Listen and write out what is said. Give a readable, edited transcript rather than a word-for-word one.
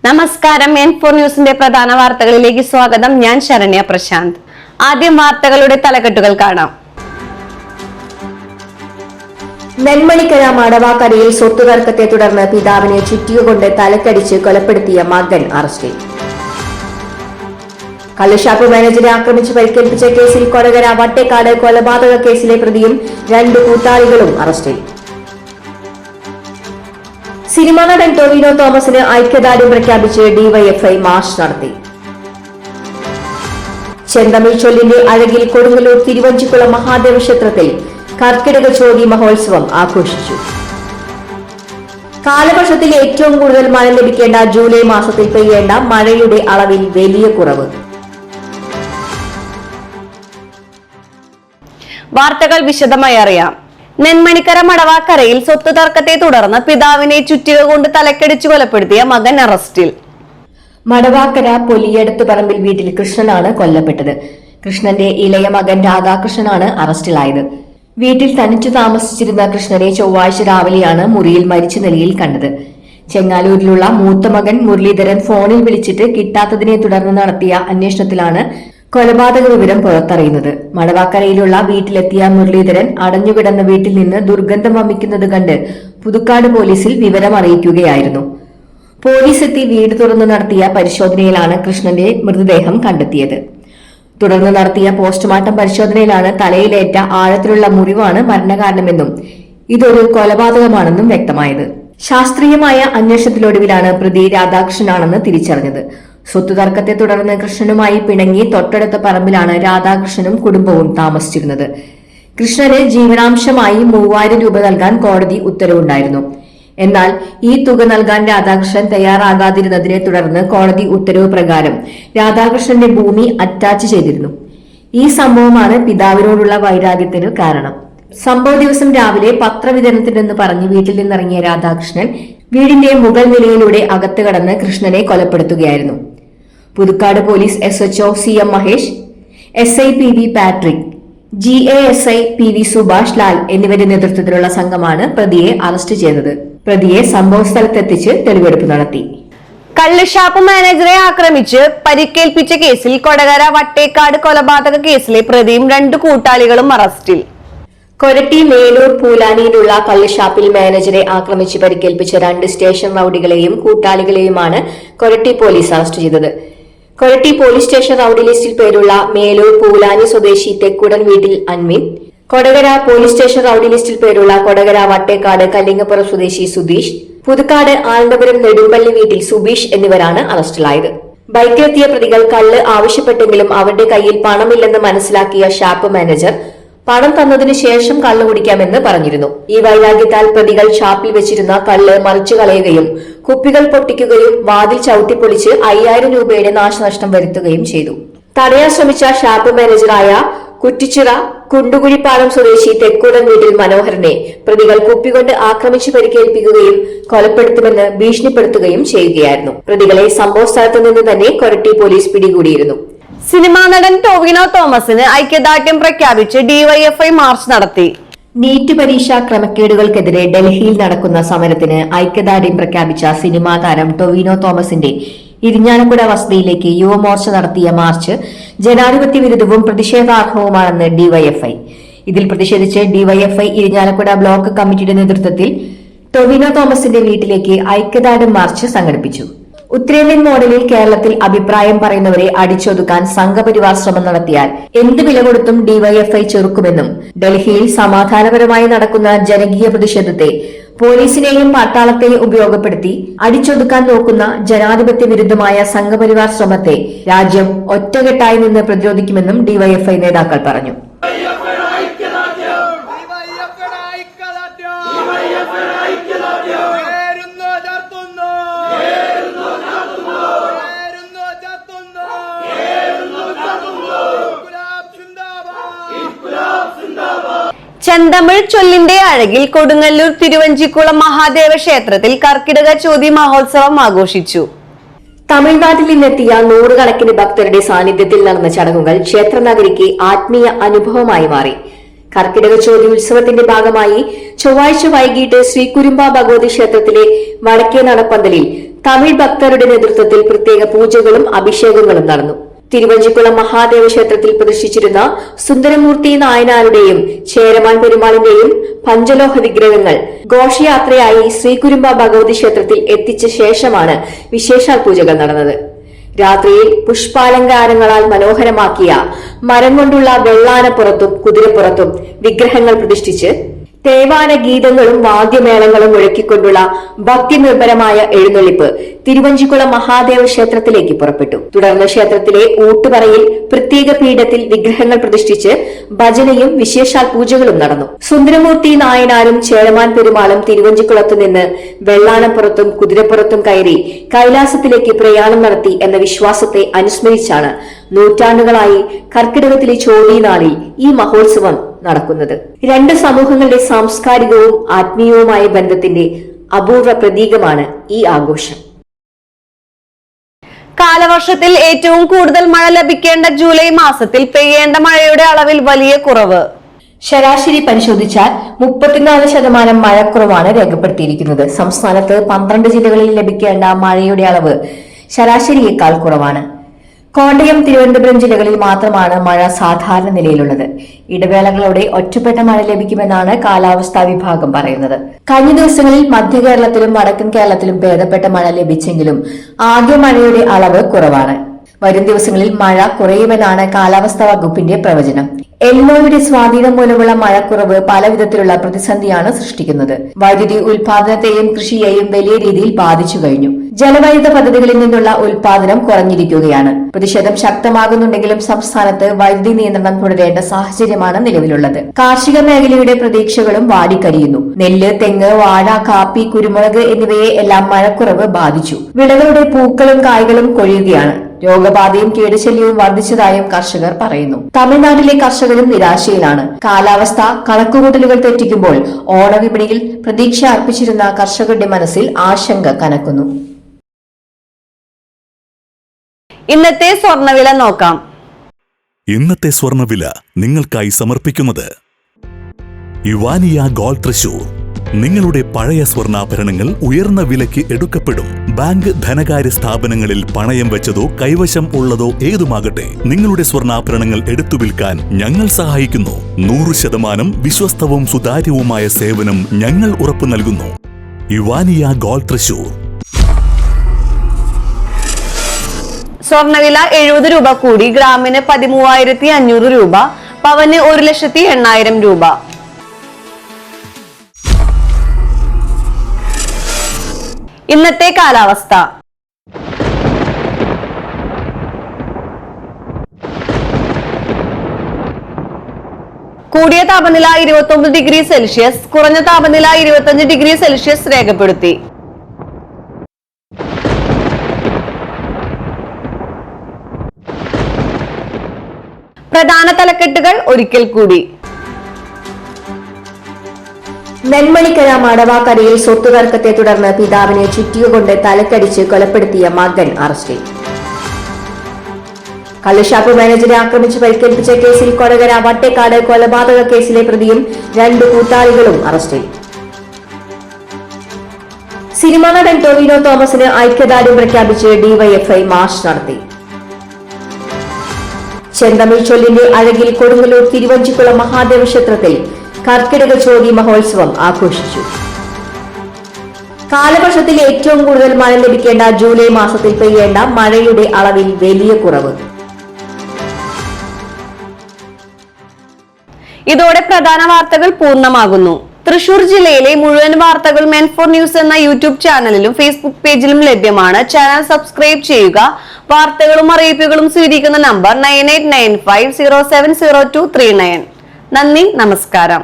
നമസ്കാരം. N4 ന്യൂസിന്റെ പ്രധാന വാർത്തകളിലേക്ക് സ്വാഗതം. ഞാൻ ശരണ്യ പ്രശാന്ത്. ആദ്യം വാർത്തകളുടെ തലക്കെട്ടുകൾ കാണാം. നെന്മണിക്കര മടവാക്കരയിൽ സ്വത്ത് തർക്കത്തെ തുടർന്ന് പിതാവിനെ ചുറ്റിക കൊണ്ട് തലക്കടിച്ച് കൊലപ്പെടുത്തിയ മകൻ അറസ്റ്റിൽ. കള്ളുഷാപ്പ് മാനേജരെ ആക്രമിച്ച് പരിക്കേൽപ്പിച്ച കേസിൽ കൊടകര വട്ടേക്കാട് കൊലപാതക കേസിലെ പ്രതിയും 2 കൂട്ടാളികളും അറസ്റ്റിൽ. സിനിമാ നടൻ ടൊവിനോ തോമസിന് ഐക്യദാർഢ്യം പ്രഖ്യാപിച്ച് ഡിവൈഎഫ്ഐ മാർച്ച് നടത്തി. ചെന്തമിഴ് ചൊല്ലിന്റെ അഴകിൽ കൊടുങ്ങല്ലൂർ തിരുവഞ്ചിക്കുളം മഹാദേവ ക്ഷേത്രത്തിൽ കർക്കിടക ചോതി മഹോത്സവം ആഘോഷിച്ചു. കാലവർഷത്തിൽ ഏറ്റവും കൂടുതൽ മഴ ലഭിക്കേണ്ട ജൂലൈ മാസത്തിൽ പെയ്യേണ്ട മഴയുടെ അളവിൽ വലിയ കുറവ്. വാർത്തകൾ വിശദമായി അറിയാം. നെന്മണിക്കര മടവാക്കരയിൽ സ്വത്ത് തർക്കത്തെ തുടർന്ന് പിതാവിനെ ചുറ്റിക കൊണ്ട് തലക്കടിച്ചു കൊലപ്പെടുത്തിയ മകൻ അറസ്റ്റിൽ. മടവാക്കര പൊലിയടത്ത് പറമ്പിൽ വീട്ടിൽ കൃഷ്ണനാണ് കൊല്ലപ്പെട്ടത്. കൃഷ്ണന്റെ ഇളയ മകൻ രാധാകൃഷ്ണനാണ് അറസ്റ്റിലായത്. വീട്ടിൽ തനിച്ചു താമസിച്ചിരുന്ന കൃഷ്ണനെ ചൊവ്വാഴ്ച രാവിലെയാണ് മുറിയിൽ മരിച്ച നിലയിൽ കണ്ടത്. ചെങ്ങാലൂരിലുള്ള മൂത്ത മകൻ മുരളീധരൻ ഫോണിൽ വിളിച്ചിട്ട് കിട്ടാത്തതിനെ തുടർന്ന് നടത്തിയ അന്വേഷണത്തിലാണ് കൊലപാതക വിവരം പുറത്തറിയുന്നത്. മടവാക്കരയിലുള്ള വീട്ടിലെത്തിയ മുരളീധരൻ അടഞ്ഞുകിടന്ന വീട്ടിൽ നിന്ന് ദുർഗന്ധം വമിക്കുന്നത് കണ്ട് പുതുക്കാട് പോലീസിൽ വിവരം അറിയിക്കുകയായിരുന്നു. പോലീസ് എത്തി വീട് തുറന്നു നടത്തിയ പരിശോധനയിലാണ് കൃഷ്ണന്റെ മൃതദേഹം കണ്ടെത്തിയത്. തുടർന്ന് നടത്തിയ പോസ്റ്റ്മോർട്ടം പരിശോധനയിലാണ് തലയിലേറ്റ ആഴത്തിലുള്ള മുറിവാണ് മരണകാരണമെന്നും ഇതൊരു കൊലപാതകമാണെന്നും വ്യക്തമായത്. ശാസ്ത്രീയമായ അന്വേഷണത്തിലൊടുവിലാണ് പ്രതി രാധാകൃഷ്ണനാണെന്ന് തിരിച്ചറിഞ്ഞത്. സ്വത്ത് തർക്കത്തെ തുടർന്ന് കൃഷ്ണനുമായി പിണങ്ങി തൊട്ടടുത്ത പറമ്പിലാണ് രാധാകൃഷ്ണനും കുടുംബവും താമസിച്ചിരുന്നത്. കൃഷ്ണന് ജീവനാംശമായി 3000 രൂപ നൽകാൻ കോടതി ഉത്തരവുണ്ടായിരുന്നു. എന്നാൽ ഈ തുക നൽകാൻ രാധാകൃഷ്ണൻ തയ്യാറാകാതിരുന്നതിനെ തുടർന്ന് കോടതി ഉത്തരവ് പ്രകാരം രാധാകൃഷ്ണന്റെ ഭൂമി അറ്റാച്ച് ചെയ്തിരുന്നു. ഈ സംഭവമാണ് പിതാവിനോടുള്ള വൈരാഗ്യത്തിന് കാരണം. സംഭവ ദിവസം രാവിലെ പത്രവിതരണത്തിനെന്ന് പറഞ്ഞ് വീട്ടിൽ നിന്നിറങ്ങിയ രാധാകൃഷ്ണൻ വീടിന്റെ മുകൾ നിലയിലൂടെ അകത്ത് കടന്ന് കൃഷ്ണനെ കൊലപ്പെടുത്തുകയായിരുന്നു. Puthukkad police SHO CM Mahesh, SI PV Patrick, GASI PV Subhash Lal എന്നിവരുടെ നേതൃത്വത്തിലുള്ള സംഘമാണ് പ്രതിയെ അറസ്റ്റ് ചെയ്തത്. പ്രതിയെ സംഭവ സ്ഥലത്തെത്തിച്ച് തെളിവെടുപ്പ് നടത്തി. കള്ളുഷാപ്പ് മാനേജറെ ആക്രമിച്ച് പരിക്കേൽപ്പിച്ച കേസിൽ കൊടകര വട്ടേക്കാട് കൊലപാതക കേസിലെ പ്രതിയും 2 കൂട്ടാളികളും അറസ്റ്റിൽ. കൊരട്ടി മേലൂർ പൂലാനിയിലുള്ള കള്ളുഷാപ്പിൽ മാനേജറെ ആക്രമിച്ച് പരിക്കേൽപ്പിച്ച 2 സ്റ്റേഷൻ റൌഡികളെയും കൂട്ടാളികളെയുമാണ് കൊരട്ടി പോലീസ് അറസ്റ്റ് ചെയ്തത്. കൊരട്ടി പോലീസ് സ്റ്റേഷൻ റൌഡി ലിസ്റ്റിൽ പേരുള്ള മേലൂർ പൂലാനി സ്വദേശി തെക്കുടൻ വീട്ടിൽ Anvin, Kodakara police station rowdy ലിസ്റ്റിൽ പേരുള്ള കൊടകര വട്ടേക്കാട് കല്ലിങ്ങപ്പുറം സ്വദേശി സുധീഷ്, പുതുക്കാട് ആനന്ദപുരം നെടുമ്പള്ളി വീട്ടിൽ സുബീഷ് എന്നിവരാണ് അറസ്റ്റിലായത്. ബൈക്കിലെത്തിയ പ്രതികൾ കള്ള് ആവശ്യപ്പെട്ടെങ്കിലും അവരുടെ കയ്യിൽ പണമില്ലെന്ന് മനസ്സിലാക്കിയ ഷാപ്പ് മാനേജർ പണം തന്നതിനു ശേഷം കള്ള് കുടിക്കാമെന്ന് പറഞ്ഞിരുന്നു. ഈ വൈരാഗ്യത്താൽ പ്രതികൾ ഷാപ്പിൽ വെച്ചിരുന്ന കള്ള് മറിച്ചു കളയുകയും കുപ്പികൾ പൊട്ടിക്കുകയും വാതിൽ ചവിട്ടിപ്പൊളിച്ച് 5000 രൂപയുടെ നാശനഷ്ടം വരുത്തുകയും ചെയ്തു. തടയാൻ ശ്രമിച്ച ഷാപ്പ് മാനേജറായ കുറ്റിച്ചിറ കുണ്ടുകുഴിപ്പാലം സ്വദേശി തെക്കുടൻ വീട്ടിൽ മനോഹരനെ പ്രതികൾ കുപ്പികൊണ്ട് ആക്രമിച്ച് പരിക്കേൽപ്പിക്കുകയും കൊലപ്പെടുത്തുമെന്ന് ഭീഷണിപ്പെടുത്തുകയും ചെയ്യുകയായിരുന്നു. പ്രതികളെ സംഭവ സ്ഥലത്ത് നിന്ന് തന്നെ കൊരട്ടി പോലീസ് പിടികൂടിയിരുന്നു. സിനിമാ നടൻ ടൊവിനോ തോമസിന് ഐക്യദാർഢ്യം പ്രഖ്യാപിച്ച് ഡിവൈഎഫ്ഐ മാർച്ച് നടത്തി. നീറ്റ് പരീക്ഷാ ക്രമക്കേടുകൾക്കെതിരെ ഡൽഹിയിൽ നടക്കുന്ന സമരത്തിന് ഐക്യദാർഢ്യം പ്രഖ്യാപിച്ച സിനിമാ താരം ടൊവിനോ തോമസിന്റെ ഇരിഞ്ഞാലക്കുട വസതിയിലേക്ക് യുവമോർച്ച നടത്തിയ മാർച്ച് ജനാധിപത്യ വിരുദ്ധവും പ്രതിഷേധാർഹവുമാണെന്ന് ഡിവൈഎഫ്ഐ. ഇതിൽ പ്രതിഷേധിച്ച് ഡിവൈഎഫ്ഐ ഇരിഞ്ഞാലക്കുട ബ്ലോക്ക് കമ്മിറ്റിയുടെ നേതൃത്വത്തിൽ ടൊവിനോ തോമസിന്റെ വീട്ടിലേക്ക് ഐക്യദാർഢ്യം മാർച്ച് സംഘടിപ്പിച്ചു. ഉത്തരേന്ത്യൻ മോഡലിൽ കേരളത്തിൽ അഭിപ്രായം പറയുന്നവരെ അടിച്ചൊതുക്കാൻ സംഘപരിവാർ ശ്രമം നടത്തിയാൽ എന്ത് വില കൊടുത്തും ഡിവൈഎഫ്ഐ ചെറുക്കുമെന്നും ഡൽഹിയിൽ സമാധാനപരമായി നടക്കുന്ന ജനകീയ പ്രതിഷേധത്തെ പോലീസിനെയും പട്ടാളത്തെയും ഉപയോഗപ്പെടുത്തി അടിച്ചൊതുക്കാൻ നോക്കുന്ന ജനാധിപത്യ വിരുദ്ധമായ സംഘപരിവാർ ശ്രമത്തെ രാജ്യം ഒറ്റകെട്ടായി നിന്ന് പ്രതിരോധിക്കുമെന്നും ഡിവൈഎഫ്ഐ നേതാക്കൾ പറഞ്ഞു. ചെന്തമിഴ് ചൊല്ലിന്റെ അഴകിൽ കൊടുങ്ങല്ലൂർ തിരുവഞ്ചിക്കുളം മഹാദേവ ക്ഷേത്രത്തിൽ കർക്കിടക ചോതി മഹോത്സവം ആഘോഷിച്ചു. തമിഴ്നാട്ടിൽ നിന്നെത്തിയ 100 കണക്കിന് ഭക്തരുടെ സാന്നിധ്യത്തിൽ നടന്ന ചടങ്ങുകൾ ക്ഷേത്രനഗരിക്ക് ആത്മീയ അനുഭവമായി മാറി. കർക്കിടക ചോതി ഉത്സവത്തിന്റെ ഭാഗമായി ചൊവ്വാഴ്ച വൈകിട്ട് ശ്രീ കുരുമ്പ ഭഗവതി ക്ഷേത്രത്തിലെ വടക്കേ നടപ്പന്തലിൽ തമിഴ് ഭക്തരുടെ നേതൃത്വത്തിൽ പ്രത്യേക പൂജകളും അഭിഷേകങ്ങളും നടന്നു. തിരുവഞ്ചിക്കുളം മഹാദേവ ക്ഷേത്രത്തിൽ പ്രതിഷ്ഠിച്ചിരുന്ന സുന്ദരമൂർത്തി നായനാരുടെയും ചേരമാൻ പെരുമാളിന്റെയും പഞ്ചലോഹ വിഗ്രഹങ്ങൾ ഘോഷയാത്രയായി ശ്രീകുരുമ്പ ഭഗവതി ക്ഷേത്രത്തിൽ എത്തിച്ച ശേഷമാണ് വിശേഷാൽ പൂജകൾ നടന്നത്. രാത്രിയിൽ പുഷ്പാലങ്കാരങ്ങളാൽ മനോഹരമാക്കിയ മരം കൊണ്ടുള്ള വെള്ളാനപ്പുറത്തും കുതിരപ്പുറത്തും വിഗ്രഹങ്ങൾ പ്രതിഷ്ഠിച്ച് തേവാന ഗീതങ്ങളും വാദ്യമേളങ്ങളും മുഴക്കിക്കൊണ്ടുള്ള ഭക്തിനിർഭരമായ എഴുന്നള്ളിപ്പ് തിരുവഞ്ചിക്കുളം മഹാദേവ ക്ഷേത്രത്തിലേക്ക് പുറപ്പെട്ടു. തുടർന്ന് ക്ഷേത്രത്തിലെ ഊട്ടുപറയിൽ പ്രത്യേക പീഠത്തിൽ വിഗ്രഹങ്ങൾ പ്രതിഷ്ഠിച്ച് ഭജനയും വിശേഷാൽ പൂജകളും നടന്നു. സുന്ദരമൂർത്തി നായനാരും ചേരമാൻ പെരുമാളും തിരുവഞ്ചിക്കുളത്തു നിന്ന് വെള്ളാനപ്പുറത്തും കുതിരപ്പുറത്തും കയറി കൈലാസത്തിലേക്ക് പ്രയാണം നടത്തി എന്ന വിശ്വാസത്തെ അനുസ്മരിച്ചാണ് നൂറ്റാണ്ടുകളായി കർക്കിടകത്തിലെ ചോതിനാളിൽ ഈ മഹോത്സവം നടക്കുന്നത്. രണ്ട് സമൂഹങ്ങളുടെ സാംസ്കാരികവും ആത്മീയവുമായ ബന്ധത്തിന്റെ അപൂർവ പ്രതീകമാണ് ഈ ആഘോഷം. കാലവർഷത്തിൽ ഏറ്റവും കൂടുതൽ മഴ ലഭിക്കേണ്ട ജൂലൈ മാസത്തിൽ പെയ്യേണ്ട മഴയുടെ അളവിൽ വലിയ കുറവ്. ശരാശരി പരിശോധിച്ചാൽ 34% മഴക്കുറവാണ് രേഖപ്പെടുത്തിയിരിക്കുന്നത്. സംസ്ഥാനത്ത് 12 ജില്ലകളിൽ ലഭിക്കേണ്ട മഴയുടെ അളവ് ശരാശരിയേക്കാൾ കുറവാണ്. കോട്ടയം, തിരുവനന്തപുരം ജില്ലകളിൽ മാത്രമാണ് മഴ സാധാരണ നിലയിലുള്ളത്. ഇടവേളകളോടെ ഒറ്റപ്പെട്ട മഴ ലഭിക്കുമെന്നാണ് കാലാവസ്ഥാ വിഭാഗം പറയുന്നത്. കഴിഞ്ഞ ദിവസങ്ങളിൽ മധ്യ കേരളത്തിലും വടക്കൻ കേരളത്തിലും ഭേദപ്പെട്ട മഴ ലഭിച്ചെങ്കിലും ആകെ മഴയുടെ അളവ് കുറവാണ്. വരും ദിവസങ്ങളിൽ മഴ കുറയുമെന്നാണ് കാലാവസ്ഥാ വകുപ്പിന്റെ പ്രവചനം. എൽനിനോയുടെ സ്വാധീനം മൂലമുള്ള മഴക്കുറവ് പല വിധത്തിലുള്ള പ്രതിസന്ധിയാണ് സൃഷ്ടിക്കുന്നത്. വൈദ്യുതി ഉൽപാദനത്തെയും കൃഷിയെയും വലിയ രീതിയിൽ ബാധിച്ചു കഴിഞ്ഞു. ജലവൈദ്യുത പദ്ധതികളിൽ നിന്നുള്ള ഉൽപാദനം കുറഞ്ഞിരിക്കുകയാണ്. പ്രതിഷേധം ശക്തമാകുന്നുണ്ടെങ്കിലും സംസ്ഥാനത്ത് വൈദ്യുതി നിയന്ത്രണം തുടരേണ്ട സാഹചര്യമാണ് നിലവിലുള്ളത്. കാർഷിക മേഖലയുടെ പ്രതീക്ഷകളും വാടിക്കരിയുന്നു. നെല്ല്, തെങ്ങ്, വാഴ, കാപ്പി, കുരുമുളക് എന്നിവയെ എല്ലാം മഴക്കുറവ് ബാധിച്ചു. വിളകളുടെ പൂക്കളും കായ്കളും കൊഴിയുകയാണ്. രോഗബാധയും കീടശല്യവും വർദ്ധിച്ചതായും കർഷകർ പറയുന്നു. തമിഴ്നാട്ടിലെ കർഷകരും നിരാശയിലാണ്. കാലാവസ്ഥ കണക്കുകൂട്ടലുകൾ തെറ്റിക്കുമ്പോൾ ഓണവിപണിയിൽ പ്രതീക്ഷ അർപ്പിച്ചിരുന്ന കർഷകരുടെ മനസ്സിൽ ആശങ്ക കനക്കുന്നു. ഇന്നത്തെ സ്വർണ്ണവില നോക്കാം. ഇന്നത്തെ സ്വർണ്ണവില നിങ്ങൾക്കായി സമർപ്പിക്കുന്നത് ഇവാനിയ ഗോൾഡ് തൃശൂർ. നിങ്ങളുടെ പഴയ സ്വർണ്ണാഭരണങ്ങൾ ഉയർന്ന വിലയ്ക്ക് എടുക്കപ്പെടും. ബാങ്ക്, ധനകാര്യ സ്ഥാപനങ്ങളിൽ പണയം വെച്ചതോ കൈവശം ഉള്ളതോ ഏതുമാകട്ടെ, നിങ്ങളുടെ സ്വർണ്ണാഭരണങ്ങൾ എടുത്തു വിൽക്കാൻ ഞങ്ങൾ സഹായിക്കുന്നു. 100% വിശ്വസ്തവും സുതാര്യവുമായ സേവനം ഞങ്ങൾ ഉറപ്പു നൽകുന്നു. ഇവാനിയ ഗോൾഡ് തൃശൂർ. സ്വർണ്ണവില 70 രൂപ കൂടി ഗ്രാമിന് 13,500 രൂപ, പവന് 1,80,000 രൂപ. ഇന്നത്തെ കാലാവസ്ഥ. കൂടിയ താപനില 29 ഡിഗ്രി സെൽഷ്യസ്, കുറഞ്ഞ താപനില 25 ഡിഗ്രി സെൽഷ്യസ് രേഖപ്പെടുത്തി. പ്രധാന തലക്കെട്ടുകൾ ഒരിക്കൽ കൂടി. നെന്മണിക്കര മടവാക്കരയിൽ സ്വത്ത് തർക്കത്തെ തുടർന്ന് പിതാവിനെ ചുറ്റിക കൊണ്ട് തലക്കടിച്ച് കൊലപ്പെടുത്തിയ മകൻ അറസ്റ്റിൽ. കള്ളുഷാപ്പ് മാനേജറെ ആക്രമിച്ച് പരിക്കേൽപ്പിച്ച കേസിൽ കൊടകര വട്ടേക്കാട് കൊലപാതക കേസിലെ പ്രതിയും 2 കൂട്ടാളികളും അറസ്റ്റിൽ. സിനിമാ നടൻ ടൊവിനോ തോമസിന് ഐക്യദാർഢ്യം പ്രഖ്യാപിച്ച് ഡിവൈഎഫ്ഐ മാർച്ച് നടത്തി. ചെന്തമിഴ് ചൊല്ലിന്റെ അഴകിൽ കൊടുങ്ങല്ലൂർ തിരുവഞ്ചിക്കുളം മഹാദേവ ക്ഷേത്രത്തിൽ കർക്കിടക ചോതി മഹോത്സവം ആഘോഷിച്ചു. കാലവർഷത്തിൽ ഏറ്റവും കൂടുതൽ മഴ ലഭിക്കേണ്ട ജൂലൈ മാസത്തിൽ പെയ്യേണ്ട മഴയുടെ അളവിൽ വലിയ കുറവ്. ഇതോടെ പ്രധാന വാർത്തകൾ പൂർണ്ണമാകുന്നു. തൃശൂർ ജില്ലയിലെ മുഴുവൻ വാർത്തകൾ മെൻ4 ന്യൂസ് എന്ന യൂട്യൂബ് ചാനലിലും ഫേസ്ബുക്ക് പേജിലും ലഭ്യമാണ്. ചാനൽ സബ്സ്ക്രൈബ് ചെയ്യുക. വാർത്തകളും അറിയിപ്പുകളും സ്വീകരിക്കുന്ന നമ്പർ 9895070239. നന്ദി, നമസ്കാരം.